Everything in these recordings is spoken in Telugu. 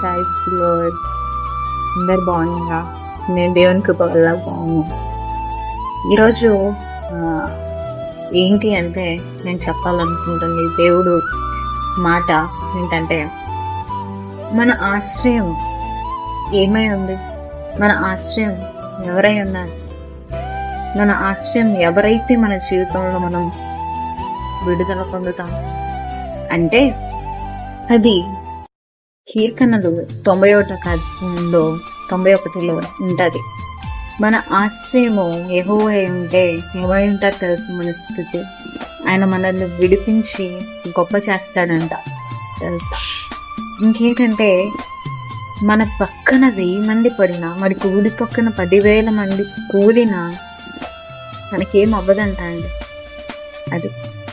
Praise the lord. అందరు బాగున్నారా? నేను దేవుని కృప వల్ల బాగున్నాను. ఈరోజు ఏంటి అంటే నేను చెప్పాలనుకుంటుంది దేవుడు మాట ఏంటంటే, మన ఆశ్రయం ఏమై ఉంది? మన ఆశ్రయం ఎవరై ఉన్నారు? మన ఆశ్రయం ఎవరైతే మన జీవితంలో మనం విడుదల పొందుతాం అంటే అది కీర్తనలు 91లో ఉంటుంది. మన ఆశ్రయము యెహోవా ఉంటే ఏమై ఉంటుందో తెలుసు మన స్థితి. ఆయన మనల్ని విడిపించి గొప్ప చేస్తాడంట తెలుసా. ఇంకేంటంటే మన పక్కన 1000 మంది పడినా, మరి కూలి పక్కన 10,000 మంది కూలినా మనకేం అవ్వదంట అండి. అది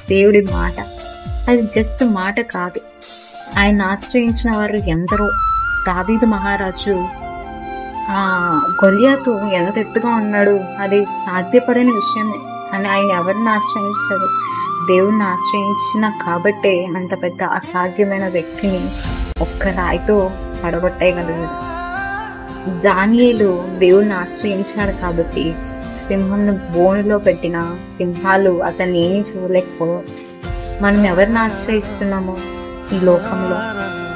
దేవుడి మాట. అది జస్ట్ మాట కాదు. ఆయన ఆశ్రయించిన వారు ఎందరో. దావీదు మహారాజు గొలియాతు ఎంత ఎత్తుగా ఉన్నాడు, అది సాధ్యపడని విషయమే. కానీ ఆయన ఎవరిని ఆశ్రయించాడు? దేవుణ్ణి ఆశ్రయించిన కాబట్టే అంత పెద్ద అసాధ్యమైన వ్యక్తిని ఒక్క రాయితో పడగొట్టేయగలిగాడు. దానియేలు దేవుణ్ణి ఆశ్రయించాడు కాబట్టి సింహంను బోనులో పెట్టిన సింహాలు అతన్ని ఏమీ చూడలేకపో. మనం ఎవరిని ఆశ్రయిస్తున్నామో ఈ లోకంలో?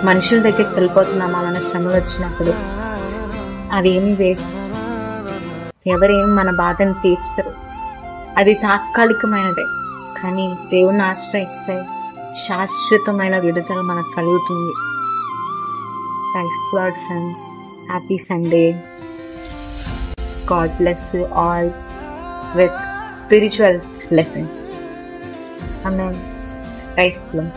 మనుషుల దగ్గరికి వెళ్ళిపోతున్నామా మన శ్రమలు వచ్చినప్పుడు? అదేమి వేస్ట్. ఎవరేమి మన బాధను తీర్చరు. అది తాత్కాలికమైనదే. కానీ దేవుణ్ణి ఆశ్రయిస్తే శాశ్వతమైన విడుదల మనకు కలుగుతుంది. Praise the Lord friends. Happy Sunday. God bless you all with spiritual blessings. Amen. Praise the Lord.